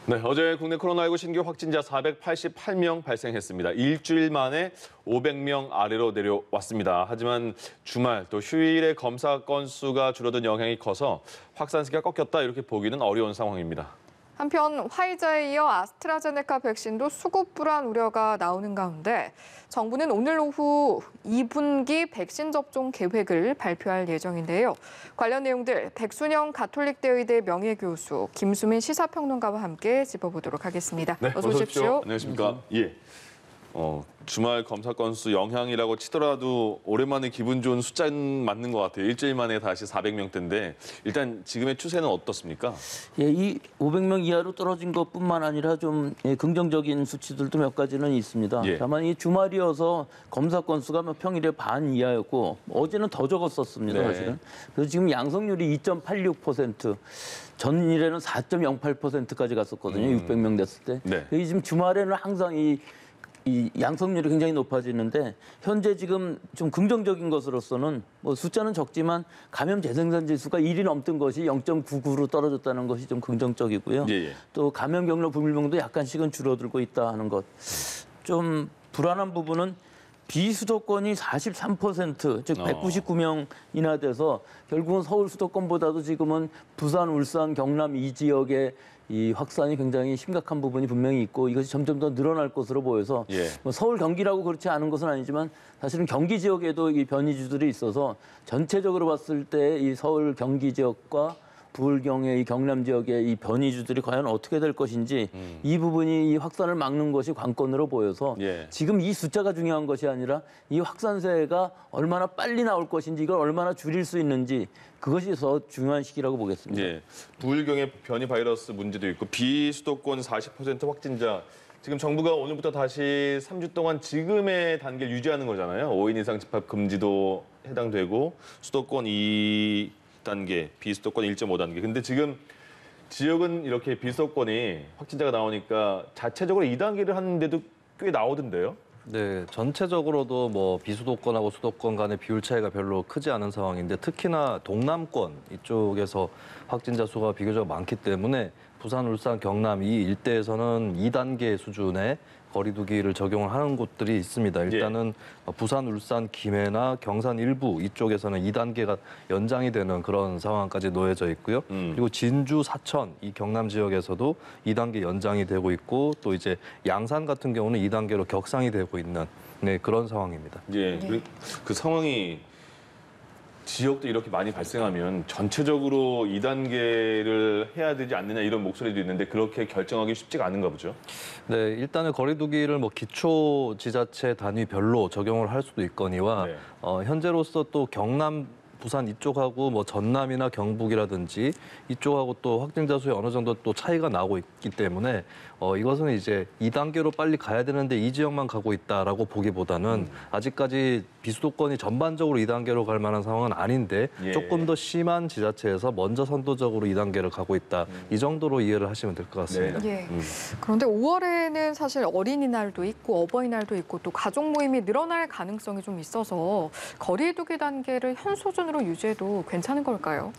네, 어제 국내 코로나19 신규 확진자 488명 발생했습니다. 일주일 만에 500명 아래로 내려왔습니다. 하지만 주말 또 휴일에 검사 건수가 줄어든 영향이 커서 확산세가 꺾였다 이렇게 보기는 어려운 상황입니다. 한편 화이자에 이어 아스트라제네카 백신도 수급 불안 우려가 나오는 가운데 정부는 오늘 오후 2분기 백신 접종 계획을 발표할 예정인데요. 관련 내용들 백순영 가톨릭대의대 명예교수 김수민 시사평론가와 함께 짚어보도록 하겠습니다. 네, 어서 오십시오. 안녕하십니까. 예. 주말 검사 건수 영향이라고 치더라도 오랜만에 기분 좋은 숫자는 맞는 것 같아요. 일주일 만에 다시 400명대인데 일단 지금의 추세는 어떻습니까? 예, 이 500명 이하로 떨어진 것뿐만 아니라 좀 긍정적인 수치들도 몇 가지는 있습니다. 예. 다만 이 주말이어서 검사 건수가 평일에 반 이하였고 어제는 더 적었었습니다, 네. 사실은. 그래서 지금 양성률이 2.86%, 전일에는 4.08%까지 갔었거든요. 600명 됐을 때. 네. 이 지금 주말에는 항상 이 양성률이 굉장히 높아지는데 현재 지금 좀 긍정적인 것으로서는 뭐 숫자는 적지만 감염 재생산 지수가 1이 넘던 것이 0.99로 떨어졌다는 것이 좀 긍정적이고요. 예. 또 감염 경로 불명도 약간씩은 줄어들고 있다 하는 것. 좀 불안한 부분은 비수도권이 43%, 즉 199명이나 돼서 결국은 서울 수도권보다도 지금은 부산, 울산, 경남 이 지역에 이 확산이 굉장히 심각한 부분이 분명히 있고 이것이 점점 더 늘어날 것으로 보여서 예. 뭐 서울, 경기라고 그렇지 않은 것은 아니지만 사실은 경기 지역에도 이 변이주들이 있어서 전체적으로 봤을 때 이 서울, 경기 지역과 부울경의 이 경남 지역의 이 변이주들이 과연 어떻게 될 것인지 이 부분이 이 확산을 막는 것이 관건으로 보여서 예. 지금 이 숫자가 중요한 것이 아니라 이 확산세가 얼마나 빨리 나올 것인지 이걸 얼마나 줄일 수 있는지 그것이 더 중요한 시기라고 보겠습니다. 예. 부울경의 변이 바이러스 문제도 있고 비수도권 40% 확진자. 지금 정부가 오늘부터 다시 3주 동안 지금의 단계를 유지하는 거잖아요. 5인 이상 집합 금지도 해당되고 수도권 2단계, 비수도권 1.5단계. 근데 지금 지역은 이렇게 비수도권이 확진자가 나오니까 자체적으로 2단계를 하는데도 꽤 나오던데요. 네, 전체적으로도 뭐 비수도권하고 수도권 간의 비율 차이가 별로 크지 않은 상황인데 특히나 동남권 이쪽에서 확진자 수가 비교적 많기 때문에 부산, 울산, 경남 이 일대에서는 2단계 수준의 거리두기를 적용을 하는 곳들이 있습니다. 일단은 부산, 울산, 김해나 경산 일부 이쪽에서는 2단계가 연장이 되는 그런 상황까지 놓여져 있고요. 그리고 진주, 사천 이 경남 지역에서도 2단계 연장이 되고 있고 또 이제 양산 같은 경우는 2단계로 격상이 되고 있는 그런 상황입니다. 예. 그 상황이 지역도 이렇게 많이 발생하면 전체적으로 2단계를 해야 되지 않느냐 이런 목소리도 있는데 그렇게 결정하기 쉽지가 않은가 보죠. 네, 일단은 거리두기를 뭐 기초 지자체 단위별로 적용을 할 수도 있거니와 네. 현재로서 또 경남, 부산 이쪽하고 뭐 전남이나 경북이라든지 이쪽하고 또 확진자 수에 어느 정도 또 차이가 나고 있기 때문에 이것은 이제 2단계로 빨리 가야 되는데 이 지역만 가고 있다라고 보기보다는 아직까지 비수도권이 전반적으로 2단계로 갈 만한 상황은 아닌데 예. 조금 더 심한 지자체에서 먼저 선도적으로 2단계를 가고 있다. 이 정도로 이해를 하시면 될 것 같습니다. 네. 예. 그런데 5월에는 사실 어린이날도 있고 어버이날도 있고 또 가족 모임이 늘어날 가능성이 좀 있어서 거리두기 단계를 현 수준으로 유지해도 괜찮은 걸까요?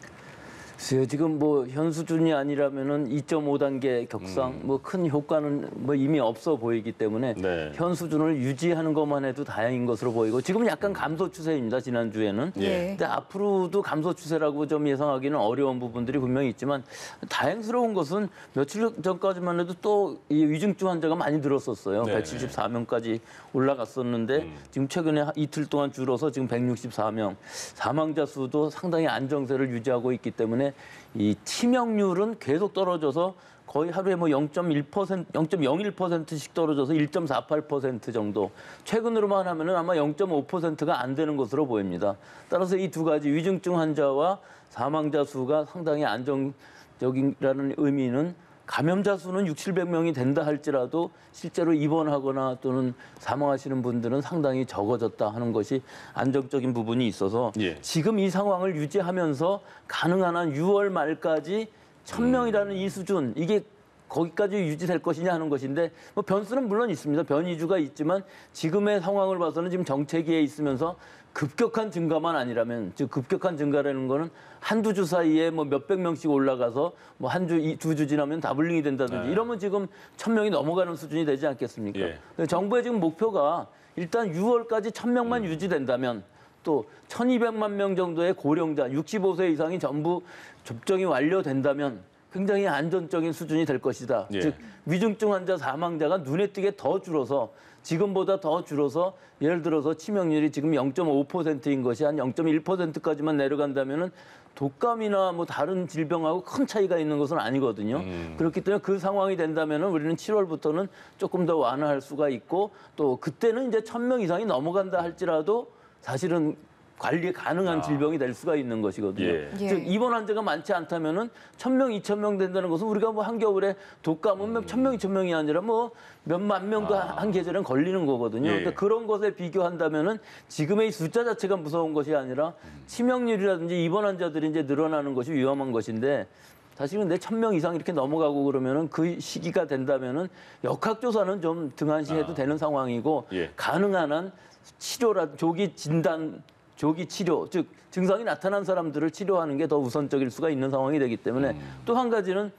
글쎄요, 지금 뭐 현 수준이 아니라면은 2.5단계 격상 뭐 큰 효과는 뭐 이미 없어 보이기 때문에 네. 현 수준을 유지하는 것만 해도 다행인 것으로 보이고 지금은 약간 감소 추세입니다. 지난주에는. 예. 근데 앞으로도 감소 추세라고 좀 예상하기는 어려운 부분들이 분명히 있지만 다행스러운 것은 며칠 전까지만 해도 또 이 위중증 환자가 많이 늘었었어요. 네. 174명까지 올라갔었는데 지금 최근에 이틀 동안 줄어서 지금 164명. 사망자 수도 상당히 안정세를 유지하고 있기 때문에 이 치명률은 계속 떨어져서 거의 하루에 뭐 0.1%, 0.01%씩 떨어져서 1.48% 정도. 최근으로만 하면은 아마 0.5%가 안 되는 것으로 보입니다. 따라서 이 두 가지 위중증 환자와 사망자 수가 상당히 안정적이라는 의미는 감염자 수는 600~700명이 된다 할지라도 실제로 입원하거나 또는 사망하시는 분들은 상당히 적어졌다 하는 것이 안정적인 부분이 있어서 예. 지금 이 상황을 유지하면서 가능한 한 6월 말까지 1000명이라는 이 수준, 이게 거기까지 유지될 것이냐 하는 것인데 뭐 변수는 물론 있습니다. 변이주가 있지만 지금의 상황을 봐서는 지금 정체기에 있으면서 급격한 증가만 아니라면 즉 급격한 증가라는 거는 한두 주 사이에 뭐 몇백 명씩 올라가서 뭐 한 주, 두 주 지나면 다블링이 된다든지 이러면 지금 1,000명이 넘어가는 수준이 되지 않겠습니까? 예. 근데 정부의 지금 목표가 일단 6월까지 1,000명만 유지된다면 또 1,200만 명 정도의 고령자 65세 이상이 전부 접종이 완료된다면 굉장히 안전적인 수준이 될 것이다. 예. 즉 위중증 환자 사망자가 눈에 띄게 더 줄어서 지금보다 더 줄어서 예를 들어서 치명률이 지금 0.5%인 것이 한 0.1%까지만 내려간다면은 독감이나 뭐 다른 질병하고 큰 차이가 있는 것은 아니거든요. 그렇기 때문에 그 상황이 된다면은 우리는 7월부터는 조금 더 완화할 수가 있고 또 그때는 이제 1,000명 이상이 넘어간다 할지라도 사실은 관리 가능한 질병이 될 수가 있는 것이거든요. 예. 즉 입원 환자가 많지 않다면은 1,000명, 2,000명 된다는 것은 우리가 뭐 한겨울에 독감은 1,000명, 2,000명이 아니라 뭐 몇만 명도 한 계절은 걸리는 거거든요. 예. 그러니까 그런 것에 비교한다면은 지금의 숫자 자체가 무서운 것이 아니라 치명률이라든지 입원 환자들이 이제 늘어나는 것이 위험한 것인데 사실은 내 1,000명 이상 이렇게 넘어가고 그러면은 그 시기가 된다면은 역학조사는 좀 등한시해도 되는 상황이고 예. 가능한 한 치료라 조기 진단 조기 치료, 즉 증상이 나타난 사람들을 치료하는 게 더 우선적일 수가 있는 상황이 되기 때문에 또 한 가지는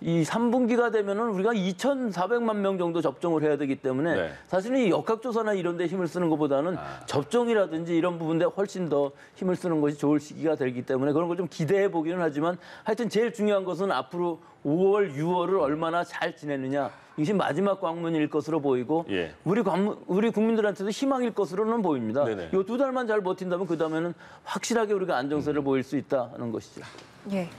이 3분기가 되면은 우리가 2,400만 명 정도 접종을 해야 되기 때문에 네. 사실은 이 역학조사나 이런 데 힘을 쓰는 것보다는 접종이라든지 이런 부분에 훨씬 더 힘을 쓰는 것이 좋을 시기가 되기 때문에 그런 걸 좀 기대해 보기는 하지만 하여튼 제일 중요한 것은 앞으로 5월, 6월을 얼마나 잘 지내느냐. 이것이 마지막 관문일 것으로 보이고 예. 우리 국민들한테도 희망일 것으로는 보입니다. 네네. 이 2달만 잘 버틴다면 그다음에는 확실하게 우리가 안정세를 보일 수 있다는 것이죠. 예.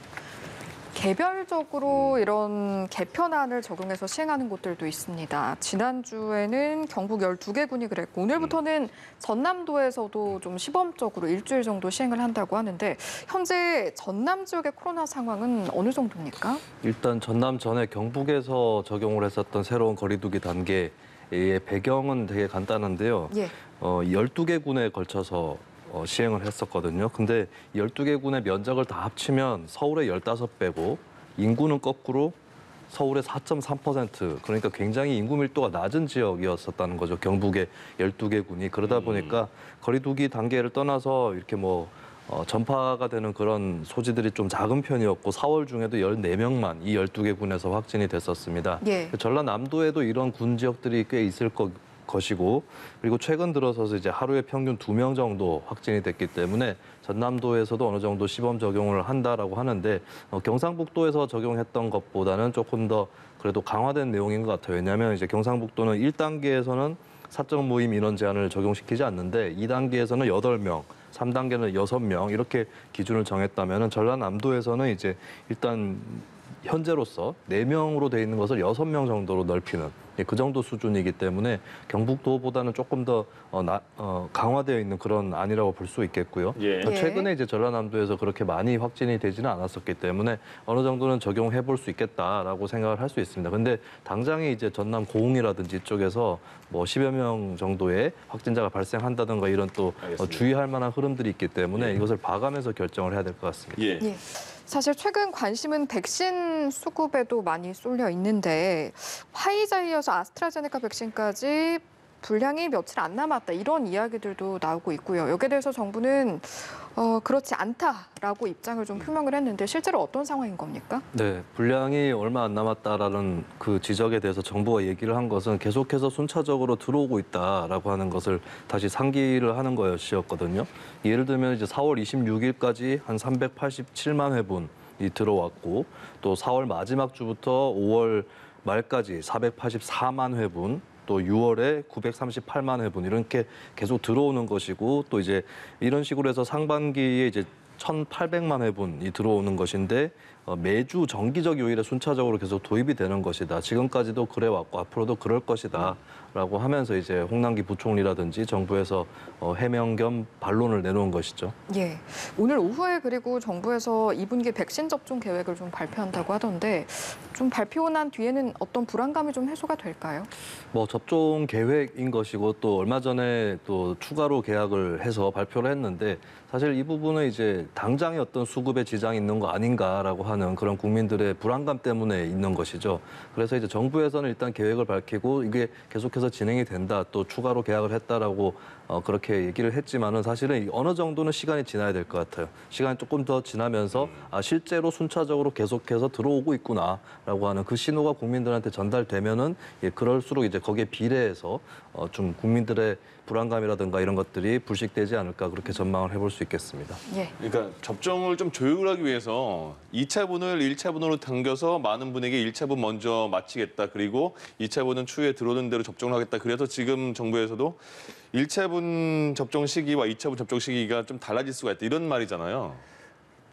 개별적으로 이런 개편안을 적용해서 시행하는 곳들도 있습니다. 지난주에는 경북 12개 군이 그랬고 오늘부터는 전남도에서도 좀 시범적으로 일주일 정도 시행을 한다고 하는데 현재 전남 지역의 코로나 상황은 어느 정도입니까? 일단 전남 전에 경북에서 적용을 했었던 새로운 거리두기 단계의 배경은 되게 간단한데요. 예. 12개 군에 걸쳐서 시행을 했었거든요. 근데 12개 군의 면적을 다 합치면 서울의 15배고 인구는 거꾸로 서울의 4.3% 그러니까 굉장히 인구 밀도가 낮은 지역이었었다는 거죠. 경북의 12개 군이. 그러다 보니까 거리두기 단계를 떠나서 이렇게 뭐 전파가 되는 그런 소지들이 좀 작은 편이었고 4월 중에도 14명만 이 12개 군에서 확진이 됐었습니다. 예. 전라남도에도 이런 군 지역들이 꽤 있을 것이고 그리고 최근 들어서 이제 하루에 평균 2명 정도 확진이 됐기 때문에 전남도에서도 어느 정도 시범 적용을 한다라고 하는데 경상북도에서 적용했던 것보다는 조금 더 그래도 강화된 내용인 것 같아요. 왜냐하면 이제 경상북도는 1단계에서는 사적 모임 인원 제한을 적용시키지 않는데 2단계에서는 8명, 3단계는 6명 이렇게 기준을 정했다면은 전라남도에서는 이제 일단 현재로서 4명으로 돼 있는 것을 6명 정도로 넓히는 그 정도 수준이기 때문에 경북도보다는 조금 더 강화되어 있는 그런 안이라고 볼 수 있겠고요. 예. 예. 최근에 이제 전라남도에서 그렇게 많이 확진이 되지는 않았었기 때문에 어느 정도는 적용해 볼 수 있겠다라고 생각을 할 수 있습니다. 근데 당장에 이제 전남 고흥이라든지 이쪽에서 뭐 10여 명 정도의 확진자가 발생한다든가 이런 또 알겠습니다. 주의할 만한 흐름들이 있기 때문에 예. 이것을 봐가면서 결정을 해야 될 것 같습니다. 예. 예. 사실 최근 관심은 백신 수급에도 많이 쏠려 있는데 화이자에 이어서 아스트라제네카 백신까지 분량이 며칠 안 남았다 이런 이야기들도 나오고 있고요. 여기에 대해서 정부는 그렇지 않다라고 입장을 좀 표명을 했는데 실제로 어떤 상황인 겁니까? 네, 분량이 얼마 안 남았다라는 그 지적에 대해서 정부가 얘기를 한 것은 계속해서 순차적으로 들어오고 있다라고 하는 것을 다시 상기를 하는 것이었거든요. 예를 들면 이제 4월 26일까지 한 387만 회분이 들어왔고 또 4월 마지막 주부터 5월 말까지 484만 회분 또 6월에 938만 회분 이렇게 계속 들어오는 것이고 또 이제 이런 식으로 해서 상반기에 이제 1,800만 회분이 들어오는 것인데 매주 정기적 요일에 순차적으로 계속 도입이 되는 것이다. 지금까지도 그래 왔고 앞으로도 그럴 것이다라고 하면서 이제 홍남기 부총리라든지 정부에서 해명 겸 반론을 내놓은 것이죠. 예. 오늘 오후에 그리고 정부에서 2분기 백신 접종 계획을 좀 발표한다고 하던데 좀 발표 난 뒤에는 어떤 불안감이 좀 해소가 될까요? 뭐 접종 계획인 것이고 또 얼마 전에 또 추가로 계약을 해서 발표를 했는데 사실 이 부분은 이제 당장의 어떤 수급에 지장이 있는 거 아닌가라고 하는 그런 국민들의 불안감 때문에 있는 것이죠. 그래서 이제 정부에서는 일단 계획을 밝히고 이게 계속해서 진행이 된다, 또 추가로 계약을 했다라고 그렇게 얘기를 했지만은 사실은 어느 정도는 시간이 지나야 될 것 같아요. 시간이 조금 더 지나면서 실제로 순차적으로 계속해서 들어오고 있구나라고 하는 그 신호가 국민들한테 전달되면은 그럴수록 이제 거기에 비례해서 좀 국민들의 불안감이라든가 이런 것들이 불식되지 않을까 그렇게 전망을 해볼 수 있겠습니다. 예. 그러니까 접종을 좀 조율하기 위해서 2차분을 1차분으로 당겨서 많은 분에게 1차분 먼저 마치겠다. 그리고 2차분은 추후에 들어오는 대로 접종을 하겠다. 그래서 지금 정부에서도 1차분 접종 시기와 2차분 접종 시기가 좀 달라질 수가 있다. 이런 말이잖아요.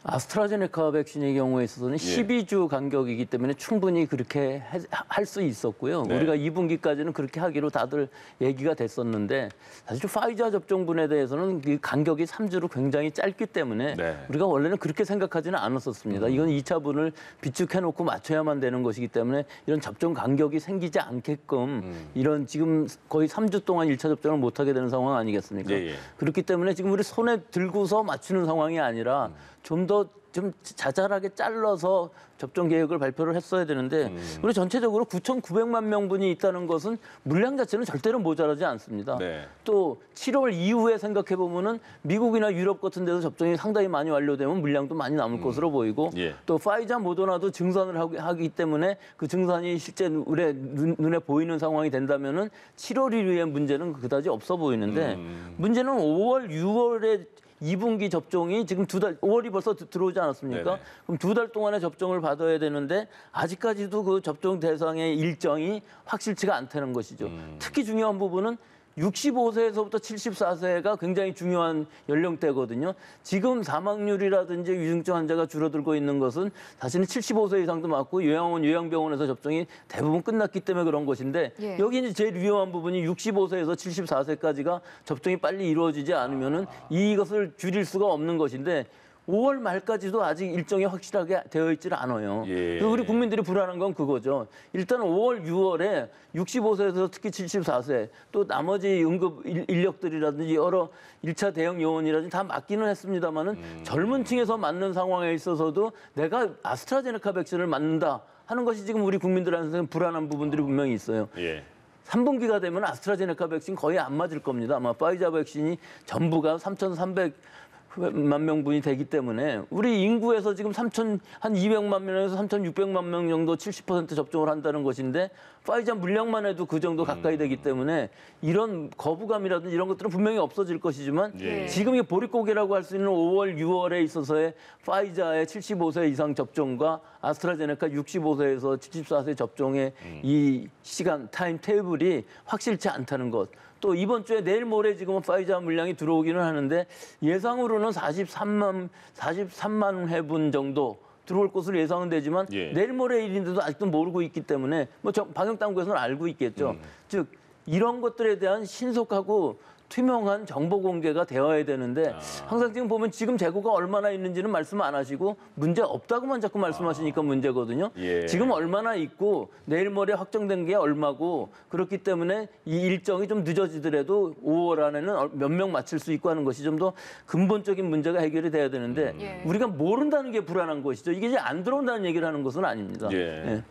아스트라제네카 백신의 경우에 있어서는 12주 간격이기 때문에 충분히 그렇게 할 수 있었고요. 네. 우리가 2분기까지는 그렇게 하기로 다들 얘기가 됐었는데 사실 파이자 접종분에 대해서는 그 간격이 3주로 굉장히 짧기 때문에 네. 우리가 원래는 그렇게 생각하지는 않았었습니다. 이건 2차분을 비축해놓고 맞춰야만 되는 것이기 때문에 이런 접종 간격이 생기지 않게끔 이런 지금 거의 3주 동안 1차 접종을 못하게 되는 상황 아니겠습니까? 예. 그렇기 때문에 지금 우리 손에 들고서 맞추는 상황이 아니라 좀 더 좀 자잘하게 잘라서 접종 계획을 발표를 했어야 되는데 우리 전체적으로 9,900만 명분이 있다는 것은 물량 자체는 절대로 모자라지 않습니다. 네. 또 7월 이후에 생각해 보면은 미국이나 유럽 같은 데서 접종이 상당히 많이 완료되면 물량도 많이 남을 것으로 보이고 예. 또 파이자 모더나도 증산을 하기 때문에 그 증산이 실제 우리 눈에 보이는 상황이 된다면은 7월 이후의 문제는 그다지 없어 보이는데 문제는 5월, 6월에 2분기 접종이 지금 5월이 벌써 들어오지 않았습니까? 네네. 그럼 2달 동안의 접종을 받아야 되는데 아직까지도 그 접종 대상의 일정이 확실치가 않다는 것이죠. 특히 중요한 부분은 65세에서부터 74세가 굉장히 중요한 연령대거든요. 지금 사망률이라든지 위중증 환자가 줄어들고 있는 것은 사실은 75세 이상도 맞고 요양병원에서 접종이 대부분 끝났기 때문에 그런 것인데 예. 여기 이제 제일 위험한 부분이 65세에서 74세까지가 접종이 빨리 이루어지지 않으면은 이것을 줄일 수가 없는 것인데 5월 말까지도 아직 일정이 확실하게 되어 있질 않아요. 예. 그래서 우리 국민들이 불안한 건 그거죠. 일단 5월, 6월에 65세에서 특히 74세 또 나머지 응급 인력들이라든지 여러 1차 대형 요원이라든지 다 맞기는 했습니다마는 젊은 층에서 맞는 상황에 있어서도 내가 아스트라제네카 백신을 맞는다 하는 것이 지금 우리 국민들한테는 불안한 부분들이 분명히 있어요. 예. 3분기가 되면 아스트라제네카 백신 거의 안 맞을 겁니다. 아마 파이자 백신이 전부가 3,300만 명분이 되기 때문에 우리 인구에서 지금 한 200만 명에서 3,600만 명 정도 70% 접종을 한다는 것인데 파이자 물량만 해도 그 정도 가까이 되기 때문에 이런 거부감이라든지 이런 것들은 분명히 없어질 것이지만 예. 지금 이 보릿고개라고 할 수 있는 5월, 6월에 있어서의 파이자의 75세 이상 접종과 아스트라제네카 65세에서 74세 접종의 이 시간 타임 테이블이 확실치 않다는 것. 또 이번 주에 내일 모레 지금은 파이자 물량이 들어오기는 하는데 예상으로는 43만 회분 정도 들어올 것으로 예상은 되지만 예. 내일 모레 일인데도 아직도 모르고 있기 때문에 뭐 방역 당국에서는 알고 있겠죠. 즉 이런 것들에 대한 신속하고 투명한 정보 공개가 되어야 되는데 항상 지금 보면 지금 재고가 얼마나 있는지는 말씀 안 하시고 문제 없다고만 자꾸 말씀하시니까 문제거든요. 예. 지금 얼마나 있고 내일 모레 확정된 게 얼마고 그렇기 때문에 이 일정이 좀 늦어지더라도 5월 안에는 몇 명 맞출 수 있고 하는 것이 좀 더 근본적인 문제가 해결이 돼야 되는데 예. 우리가 모른다는 게 불안한 것이죠. 이게 이제 안 들어온다는 얘기를 하는 것은 아닙니다. 예. 예.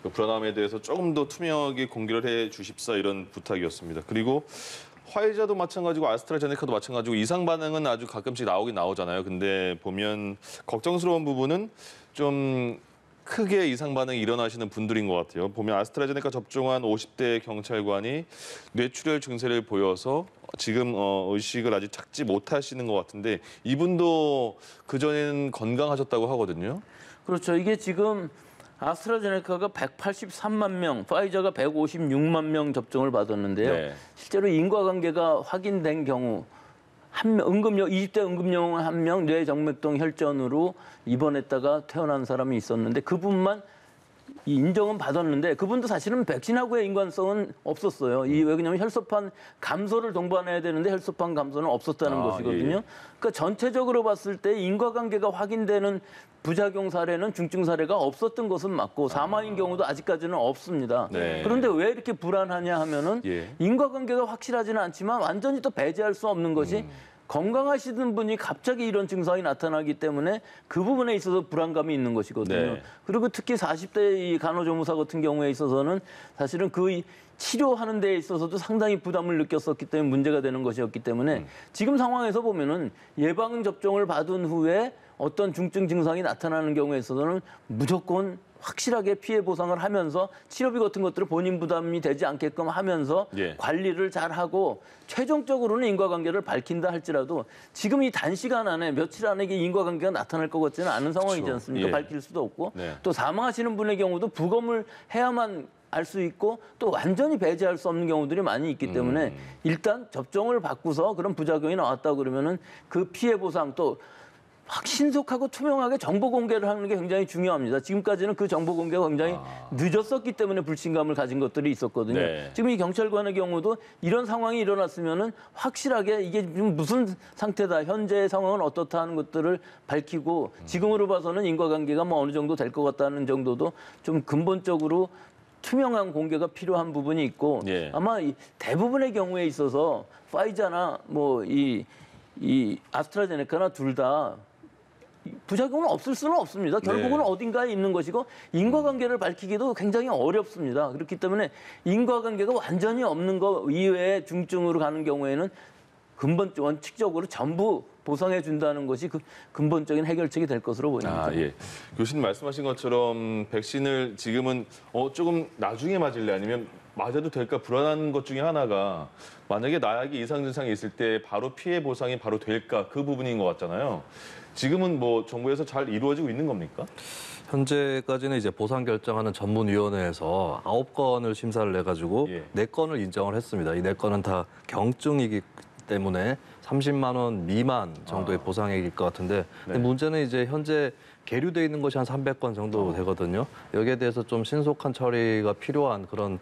그 불안함에 대해서 조금 더 투명하게 공개를 해 주십사 이런 부탁이었습니다. 그리고 화이자도 마찬가지고 아스트라제네카도 마찬가지고 이상 반응은 아주 가끔씩 나오긴 나오잖아요. 근데 보면 걱정스러운 부분은 좀 크게 이상 반응이 일어나시는 분들인 것 같아요. 보면 아스트라제네카 접종한 50대 경찰관이 뇌출혈 증세를 보여서 지금 의식을 아직 찾지 못하시는 것 같은데 이분도 그전에는 건강하셨다고 하거든요. 그렇죠. 이게 지금 아스트라제네카가 183만 명, 파이자가 156만 명 접종을 받았는데요. 네. 실제로 인과관계가 확인된 경우 한 명, 20대 응급영웅 한 명 뇌정맥동 혈전으로 입원했다가 퇴원한 사람이 있었는데 그분만 이 인정은 받았는데 그분도 사실은 백신하고의 인관성은 없었어요. 왜냐하면 혈소판 감소를 동반해야 되는데 혈소판 감소는 없었다는 것이거든요. 예. 그러니까 전체적으로 봤을 때 인과관계가 확인되는 부작용 사례는 중증 사례가 없었던 것은 맞고 사망인 경우도 아직까지는 없습니다. 네. 그런데 왜 이렇게 불안하냐 하면은 예. 인과관계가 확실하지는 않지만 완전히 또 배제할 수 없는 것이 건강하시던 분이 갑자기 이런 증상이 나타나기 때문에 그 부분에 있어서 불안감이 있는 것이거든요. 네. 그리고 특히 40대 이 간호조무사 같은 경우에 있어서는 사실은 그 치료하는 데에 있어서도 상당히 부담을 느꼈었기 때문에 문제가 되는 것이었기 때문에 지금 상황에서 보면은 예방 접종을 받은 후에 어떤 중증 증상이 나타나는 경우에 있어서는 무조건 확실하게 피해 보상을 하면서 치료비 같은 것들을 본인 부담이 되지 않게끔 하면서 예. 관리를 잘하고 최종적으로는 인과관계를 밝힌다 할지라도 지금 이 단시간 안에 며칠 안에 이게 인과관계가 나타날 것 같지는 않은 상황이지 그렇죠. 않습니까? 예. 밝힐 수도 없고 네. 또 사망하시는 분의 경우도 부검을 해야만 알 수 있고 또 완전히 배제할 수 없는 경우들이 많이 있기 때문에 일단 접종을 받고서 그런 부작용이 나왔다 그러면은 그 피해 보상 또 신속하고 투명하게 정보 공개를 하는 게 굉장히 중요합니다. 지금까지는 그 정보 공개가 굉장히 늦었었기 때문에 불신감을 가진 것들이 있었거든요. 네. 지금 이 경찰관의 경우도 이런 상황이 일어났으면은 확실하게 이게 지금 무슨 상태다, 현재의 상황은 어떻다 하는 것들을 밝히고 지금으로 봐서는 인과관계가 뭐 어느 정도 될 것 같다는 정도도 좀 근본적으로 투명한 공개가 필요한 부분이 있고 예. 아마 이 대부분의 경우에 있어서 파이자나 뭐 이 아스트라제네카나 둘 다 부작용은 없을 수는 없습니다. 결국은 네. 어딘가에 있는 것이고 인과관계를 밝히기도 굉장히 어렵습니다. 그렇기 때문에 인과관계가 완전히 없는 거 이외에 중증으로 가는 경우에는 원칙적으로 전부 보상해 준다는 것이 그 근본적인 해결책이 될 것으로 보입니다. 아, 예. 교수님 말씀하신 것처럼 백신을 지금은 조금 나중에 맞을래 아니면 맞아도 될까 불안한 것 중에 하나가 만약에 나에게 이상 증상이 있을 때 바로 피해 보상이 바로 될까 그 부분인 것 같잖아요. 지금은 뭐 정부에서 잘 이루어지고 있는 겁니까? 현재까지는 이제 보상 결정하는 전문위원회에서 9건을 심사를 내가지고 예. 4건을 인정을 했습니다. 이 4건은 다 경증이기 때문에 30만 원 미만 정도의 보상액일 것 같은데 근데 네. 문제는 이제 현재 계류돼 있는 것이 한 300건 정도 되거든요. 여기에 대해서 좀 신속한 처리가 필요한 그런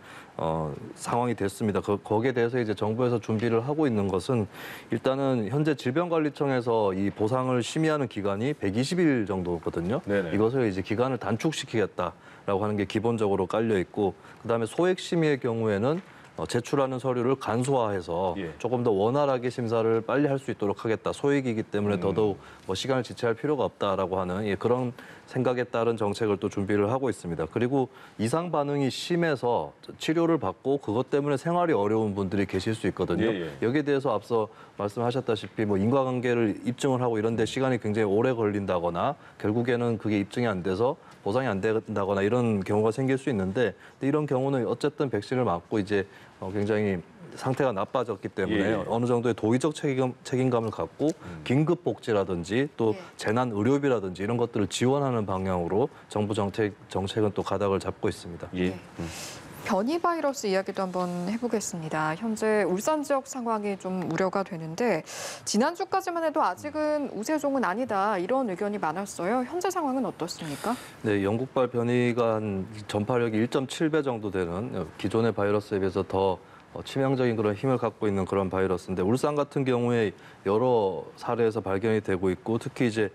상황이 됐습니다. 거기에 대해서 이제 정부에서 준비를 하고 있는 것은 일단은 현재 질병관리청에서 이 보상을 심의하는 기간이 120일 정도거든요. 네네. 이것을 이제 기간을 단축시키겠다라고 하는 게 기본적으로 깔려 있고 그다음에 소액 심의의 경우에는 제출하는 서류를 간소화해서 예. 조금 더 원활하게 심사를 빨리 할 수 있도록 하겠다. 소액이기 때문에 더더욱 뭐 시간을 지체할 필요가 없다라고 하는 그런 생각에 따른 정책을 또 준비를 하고 있습니다. 그리고 이상 반응이 심해서 치료를 받고 그것 때문에 생활이 어려운 분들이 계실 수 있거든요. 예, 예. 여기에 대해서 앞서 말씀하셨다시피 뭐 인과관계를 입증을 하고 이런 데 시간이 굉장히 오래 걸린다거나 결국에는 그게 입증이 안 돼서 보상이 안 된다거나 이런 경우가 생길 수 있는데 근데 이런 경우는 어쨌든 백신을 맞고 이제 굉장히 상태가 나빠졌기 때문에 예. 어느 정도의 도의적 책임감을 갖고 긴급 복지라든지 또 예. 재난 의료비라든지 이런 것들을 지원하는 방향으로 정부 정책은 또 가닥을 잡고 있습니다. 예. 변이 바이러스 이야기도 한번 해보겠습니다. 현재 울산 지역 상황이 좀 우려가 되는데 지난주까지만 해도 아직은 우세종은 아니다 이런 의견이 많았어요. 현재 상황은 어떻습니까? 네, 영국발 변이가 한 전파력이 1.7배 정도 되는 기존의 바이러스에 비해서 더 치명적인 그런 힘을 갖고 있는 그런 바이러스인데 울산 같은 경우에 여러 사례에서 발견이 되고 있고 특히 이제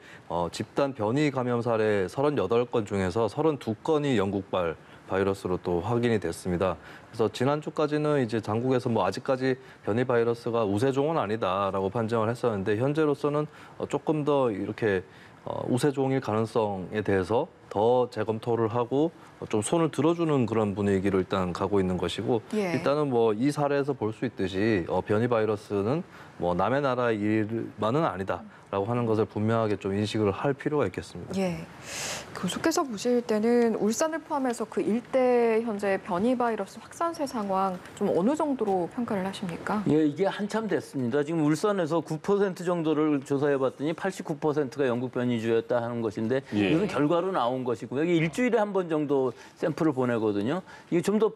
집단 변이 감염 사례 38건 중에서 32건이 영국발 바이러스로 또 확인이 됐습니다. 그래서 지난주까지는 이제 당국에서 뭐 아직까지 변이 바이러스가 우세종은 아니다라고 판정을 했었는데 현재로서는 조금 더 이렇게 우세종일 가능성에 대해서 더 재검토를 하고 좀 손을 들어주는 그런 분위기로 일단 가고 있는 것이고 예. 일단은 뭐 이 사례에서 볼 수 있듯이 변이 바이러스는 뭐 남의 나라 일만은 아니다라고 하는 것을 분명하게 좀 인식을 할 필요가 있겠습니다. 예. 교수께서 보실 때는 울산을 포함해서 그 일대 현재 변이 바이러스 확산세 상황 좀 어느 정도로 평가를 하십니까? 예, 이게 한참 됐습니다. 지금 울산에서 9% 정도를 조사해봤더니 89%가 영국 변이주였다 하는 것인데 예. 이것은 결과로 나온 것이고요. 이게 일주일에 한 번 정도 샘플을 보내거든요. 이게 좀 더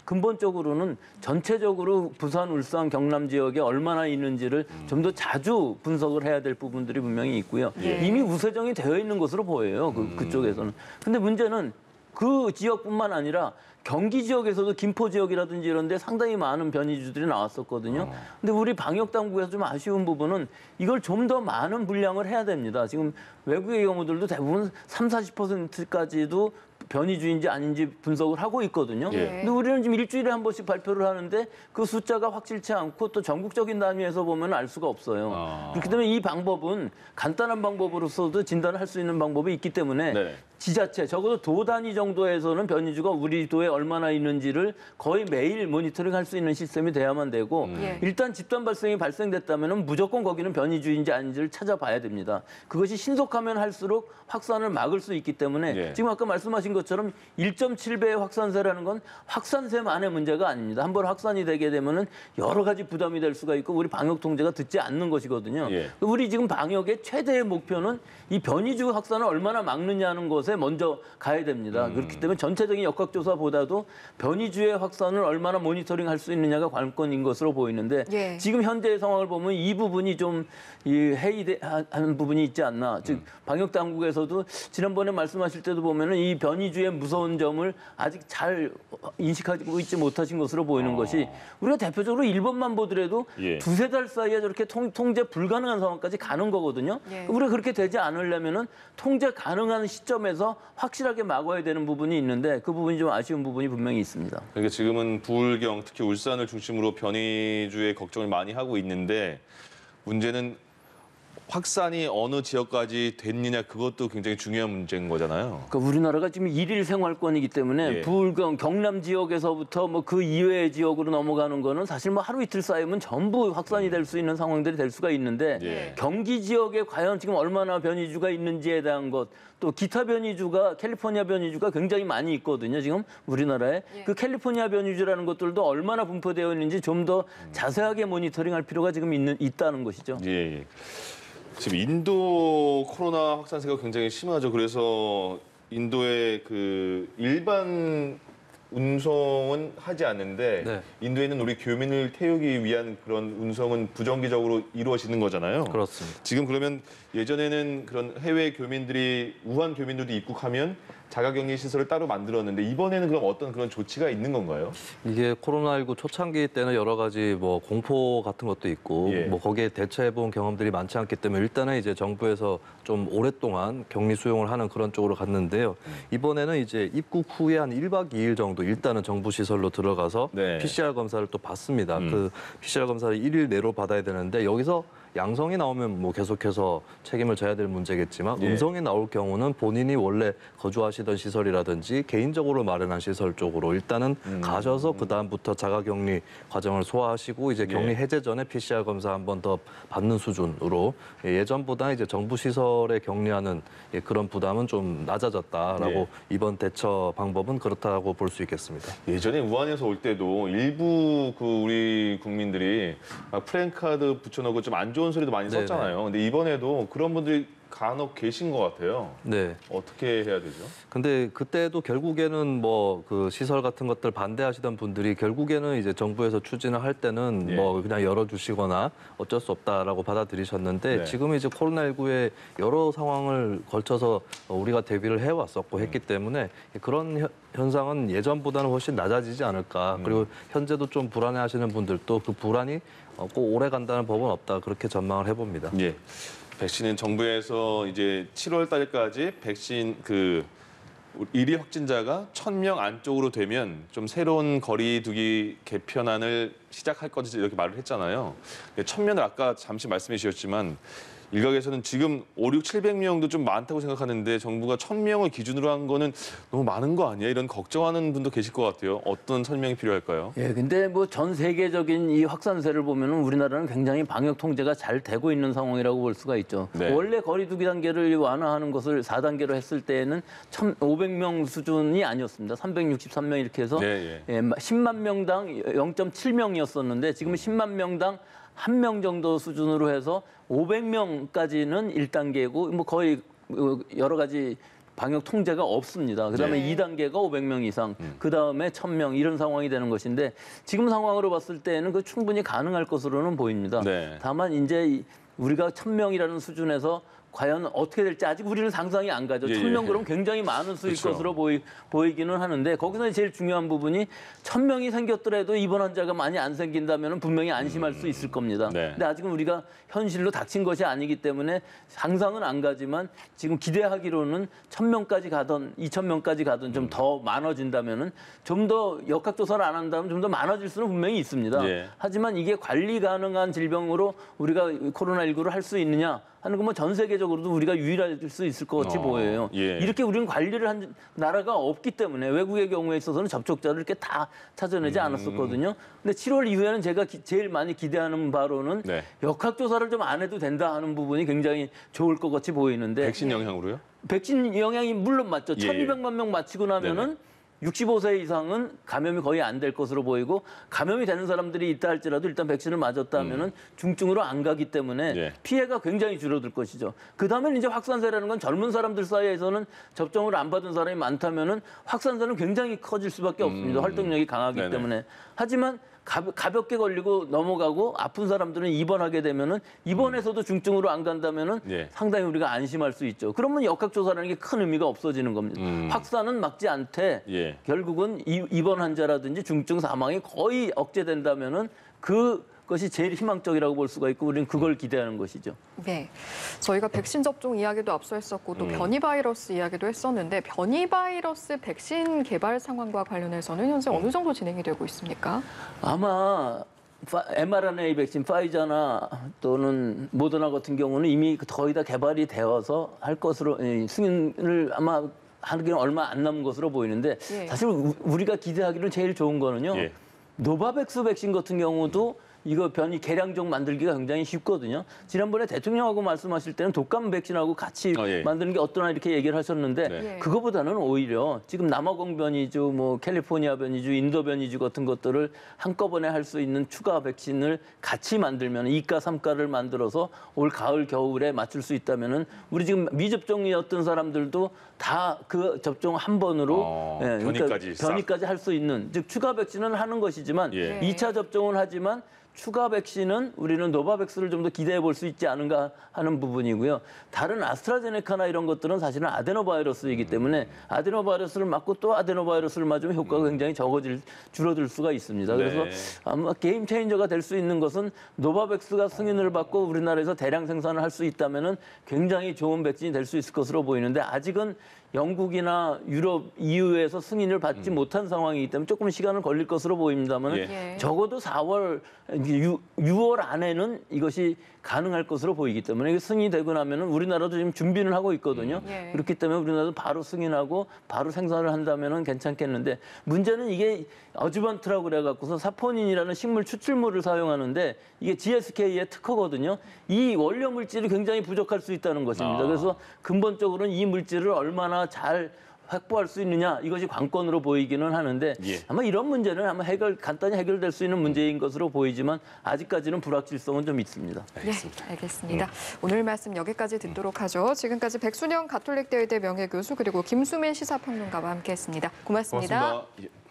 근본적으로는 전체적으로 부산, 울산, 경남 지역에 얼마나 있는지를 좀 더 자주 분석을 해야 될 부분들이 분명히 있고요. 예. 이미 우세정이 되어 있는 것으로 보여요. 그쪽에서는. 근데 문제는 그 지역뿐만 아니라 경기 지역에서도 김포 지역이라든지 이런 데 상당히 많은 변이주들이 나왔었거든요. 근데 우리 방역 당국에서 좀 아쉬운 부분은 이걸 좀 더 많은 분량을 해야 됩니다. 지금 외국의 경우들도 대부분 30, 40%까지도 변이주인지 아닌지 분석을 하고 있거든요. 예. 근데 우리는 지금 일주일에 한 번씩 발표를 하는데 그 숫자가 확실치 않고 또 전국적인 단위에서 보면 알 수가 없어요. 그렇기 때문에 이 방법은 간단한 방법으로서도 진단을 할 수 있는 방법이 있기 때문에 네. 지자체, 적어도 도 단위 정도에서는 변이주가 우리 도에 얼마나 있는지를 거의 매일 모니터링할 수 있는 시스템이 돼야만 되고 예. 일단 집단 발생이 발생됐다면 무조건 거기는 변이주인지 아닌지를 찾아봐야 됩니다. 그것이 신속하면 할수록 확산을 막을 수 있기 때문에 예. 지금 아까 말씀하신 것처럼 1.7배의 확산세라는 건 확산세만의 문제가 아닙니다. 한번 확산이 되게 되면은 여러 가지 부담이 될 수가 있고 우리 방역 통제가 듣지 않는 것이거든요. 예. 우리 지금 방역의 최대의 목표는 이 변이주 확산을 얼마나 막느냐는 것에 먼저 가야 됩니다. 그렇기 때문에 전체적인 역학조사보다도 변이주의 확산을 얼마나 모니터링할 수 있느냐가 관건인 것으로 보이는데 예. 지금 현재의 상황을 보면 이 부분이 좀 해이하는 부분이 있지 않나. 즉 방역 당국에서도 지난번에 말씀하실 때도 보면은 이 변이주의 무서운 점을 아직 잘 인식하고 있지 못하신 것으로 보이는 것이 우리가 대표적으로 일본만 보더라도 예. 두세 달 사이에 저렇게 통제 불가능한 상황까지 가는 거거든요. 예. 우리가 그렇게 되지 않으려면은 통제 가능한 시점에서 확실하게 막아야 되는 부분이 있는데 그 부분이 좀 아쉬운 부분이 분명히 있습니다. 그러니까 지금은 부울경, 특히 울산을 중심으로 변이주의 걱정을 많이 하고 있는데 문제는 확산이 어느 지역까지 됐느냐 그것도 굉장히 중요한 문제인 거잖아요. 그러니까 우리나라가 지금 일일 생활권이기 때문에 예. 부울경, 경남 지역에서부터 뭐 그 이외의 지역으로 넘어가는 거는 사실 뭐 하루 이틀 쌓이면 전부 확산이 될 수 있는 상황들이 될 수가 있는데 예. 경기 지역에 과연 지금 얼마나 변이주가 있는지에 대한 것, 또 기타 변이주가 캘리포니아 변이주가 굉장히 많이 있거든요. 지금 우리나라에 예. 그 캘리포니아 변이주라는 것들도 얼마나 분포되어 있는지 좀 더 자세하게 모니터링할 필요가 지금 있다는 것이죠. 예, 예. 지금 인도 코로나 확산세가 굉장히 심하죠. 그래서 인도의 그 일반 운송은 하지 않는데 네. 인도에는 우리 교민을 태우기 위한 그런 운송은 부정기적으로 이루어지는 거잖아요. 그렇습니다. 지금 그러면 예전에는 그런 해외 교민들이 우한 교민들도 입국하면 자가격리 시설을 따로 만들었는데 이번에는 그럼 어떤 그런 조치가 있는 건가요? 이게 코로나19 초창기 때는 여러 가지 뭐 공포 같은 것도 있고 예. 뭐 거기에 대처해본 경험들이 많지 않기 때문에 일단은 이제 정부에서 좀 오랫동안 격리 수용을 하는 그런 쪽으로 갔는데요. 이번에는 이제 입국 후에 한 1박 2일 정도 일단은 정부 시설로 들어가서 네. PCR 검사를 또 받습니다. 그 PCR 검사를 1일 내로 받아야 되는데 여기서 양성이 나오면 뭐 계속해서 책임을 져야 될 문제겠지만 예. 음성이 나올 경우는 본인이 원래 거주하시던 시설이라든지 개인적으로 마련한 시설 쪽으로 일단은 가셔서 그다음부터 자가격리 과정을 소화하시고 이제 격리 예. 해제 전에 PCR 검사 한 번 더 받는 수준으로 예전보다 이제 정부 시설에 격리하는 그런 부담은 좀 낮아졌다라고 예. 이번 대처 방법은 그렇다고 볼 수 있겠습니다. 예전에 우한에서 올 때도 일부 그 우리 국민들이 막 프랜카드 붙여놓고 좀 안 좋은 소리도 많이 네네. 썼잖아요. 근데 이번에도 그런 분들이 간혹 계신 것 같아요. 네. 어떻게 해야 되죠? 근데 그때도 결국에는 뭐 그 시설 같은 것들 반대하시던 분들이 결국에는 이제 정부에서 추진을 할 때는 예. 뭐 그냥 열어주시거나 어쩔 수 없다라고 받아들이셨는데 네. 지금은 이제 코로나19의 여러 상황을 걸쳐서 우리가 대비를 해왔었고 했기 때문에 그런 현상은 예전보다는 훨씬 낮아지지 않을까. 그리고 현재도 좀 불안해하시는 분들도 그 불안이 꼭 오래 간다는 법은 없다. 그렇게 전망을 해봅니다. 예. 백신은 정부에서 이제 7월 달까지 백신 그 일일 확진자가 1,000명 안쪽으로 되면 좀 새로운 거리두기 개편안을 시작할 것이다 이렇게 말을 했잖아요. 1,000명을 아까 잠시 말씀해 주셨지만 일각에서는 지금 5, 6, 700명도 좀 많다고 생각하는데 정부가 1,000명을 기준으로 한 거는 너무 많은 거 아니야? 이런 걱정하는 분도 계실 것 같아요. 어떤 설명이 필요할까요? 예, 근데 뭐 전 세계적인 이 확산세를 보면은 우리나라는 굉장히 방역 통제가 잘 되고 있는 상황이라고 볼 수가 있죠. 네. 원래 거리두기 단계를 완화하는 것을 4단계로 했을 때에는 1,500명 수준이 아니었습니다. 363명 이렇게 해서 네, 예. 10만 명당 0.7명이었었는데 지금은 10만 명당 1명 정도 수준으로 해서 500명까지는 1단계고 뭐 거의 여러 가지 방역 통제가 없습니다. 그다음에 네. 2단계가 500명 이상, 그다음에 1,000명 이런 상황이 되는 것인데 지금 상황으로 봤을 때는 그 충분히 가능할 것으로는 보입니다. 네. 다만 이제 우리가 1,000명이라는 수준에서 과연 어떻게 될지 아직 우리는 상상이 안 가죠. 1,000명 그럼 굉장히 많은 수일 그렇죠. 것으로 보이기는 하는데 거기서 제일 중요한 부분이 1,000명이 생겼더라도 입원 환자가 많이 안 생긴다면 분명히 안심할 수 있을 겁니다. 네. 근데 아직은 우리가 현실로 닥친 것이 아니기 때문에 상상은 안 가지만 지금 기대하기로는 1,000명까지 가던 2,000명까지 가던 좀 더 많아진다면은 좀 더 역학조사를 안 한다면 좀 더 많아질 수는 분명히 있습니다. 예. 하지만 이게 관리 가능한 질병으로 우리가 코로나19를 할 수 있느냐 하는 건 뭐 전 세계적으로도 우리가 유일할 수 있을 것 같이 보여요. 예. 이렇게 우리는 관리를 한 나라가 없기 때문에 외국의 경우에 있어서는 접촉자를 이렇게 다 찾아내지 않았었거든요. 근데 7월 이후에는 제가 제일 많이 기대하는 바로는 네. 역학조사를 좀 안 해도 된다 하는 부분이 굉장히 좋을 것 같이 보이는데 백신 영향으로요? 백신 영향이 물론 맞죠. 예. 1,200만 명 맞히고 나면은 65세 이상은 감염이 거의 안 될 것으로 보이고 감염이 되는 사람들이 있다 할지라도 일단 백신을 맞았다 하면은 중증으로 안 가기 때문에 예. 피해가 굉장히 줄어들 것이죠. 그다음에 이제 확산세라는 건 젊은 사람들 사이에서는 접종을 안 받은 사람이 많다면은 확산세는 굉장히 커질 수밖에 없습니다. 활동력이 강하기 네네. 때문에. 하지만 가볍게 걸리고 넘어가고 아픈 사람들은 입원하게 되면은 입원해서도 중증으로 안 간다면은 예. 상당히 우리가 안심할 수 있죠. 그러면 역학조사라는 게 큰 의미가 없어지는 겁니다. 확산은 막지 않되 예. 결국은 입원 환자라든지 중증 사망이 거의 억제된다면은 그것이 제일 희망적이라고 볼 수가 있고 우리는 그걸 기대하는 것이죠. 네, 저희가 백신 접종 이야기도 앞서 했었고 또 변이 바이러스 이야기도 했었는데 변이 바이러스 백신 개발 상황과 관련해서는 현재 어느 정도 진행이 되고 있습니까? 아마 mRNA 백신 파이자나 또는 모더나 같은 경우는 이미 거의 다 개발이 되어서 할 것으로 승인을 아마 하기는 얼마 안 남은 것으로 보이는데 예. 사실 우리가 기대하기로 제일 좋은 거는요. 예. 노바백스 백신 같은 경우도 이거 변이 개량종 만들기가 굉장히 쉽거든요. 지난번에 대통령하고 말씀하실 때는 독감 백신하고 같이 예. 만드는 게 어떠나 이렇게 얘기를 하셨는데 네. 예. 그거보다는 오히려 지금 남아공 변이주, 뭐 캘리포니아 변이주, 인도 변이주 같은 것들을 한꺼번에 할 수 있는 추가 백신을 같이 만들면 2가, 3가를 만들어서 올 가을, 겨울에 맞출 수 있다면은 우리 지금 미접종이었던 사람들도 다 그 접종 한 번으로 변이까지 할 수 있는 즉 추가 백신은 하는 것이지만 예. 2차 접종은 하지만 추가 백신은 우리는 노바백스를 좀 더 기대해 볼 수 있지 않은가 하는 부분이고요. 다른 아스트라제네카나 이런 것들은 사실은 아데노바이러스이기 때문에 아데노바이러스를 맞고 또 아데노바이러스를 맞으면 효과가 굉장히 줄어들 수가 있습니다. 그래서 네. 아마 게임 체인저가 될 수 있는 것은 노바백스가 승인을 받고 우리나라에서 대량 생산을 할 수 있다면은 굉장히 좋은 백신이 될 수 있을 것으로 보이는데 아직은 영국이나 유럽, EU에서 승인을 받지 못한 상황이기 때문에 조금 시간은 걸릴 것으로 보입니다만 예. 적어도 4월, 6월 안에는 이것이 가능할 것으로 보이기 때문에 이게 승인이 되고 나면 우리나라도 지금 준비를 하고 있거든요. 예. 그렇기 때문에 우리나라도 바로 승인하고 바로 생산을 한다면 괜찮겠는데 문제는 이게 어주번트라고 그래갖고서 사포닌이라는 식물 추출물을 사용하는데 이게 GSK의 특허거든요. 이 원료 물질이 굉장히 부족할 수 있다는 것입니다. 그래서 근본적으로는 이 물질을 얼마나 잘 확보할 수 있느냐 이것이 관건으로 보이기는 하는데 예. 아마 이런 문제는 아마 간단히 해결될 수 있는 문제인 것으로 보이지만 아직까지는 불확실성은 좀 있습니다. 네, 알겠습니다. 오늘 말씀 여기까지 듣도록 하죠. 지금까지 백순영 가톨릭대의대 명예교수 그리고 김수민 시사평론가와 함께했습니다. 고맙습니다. 고맙습니다. 예.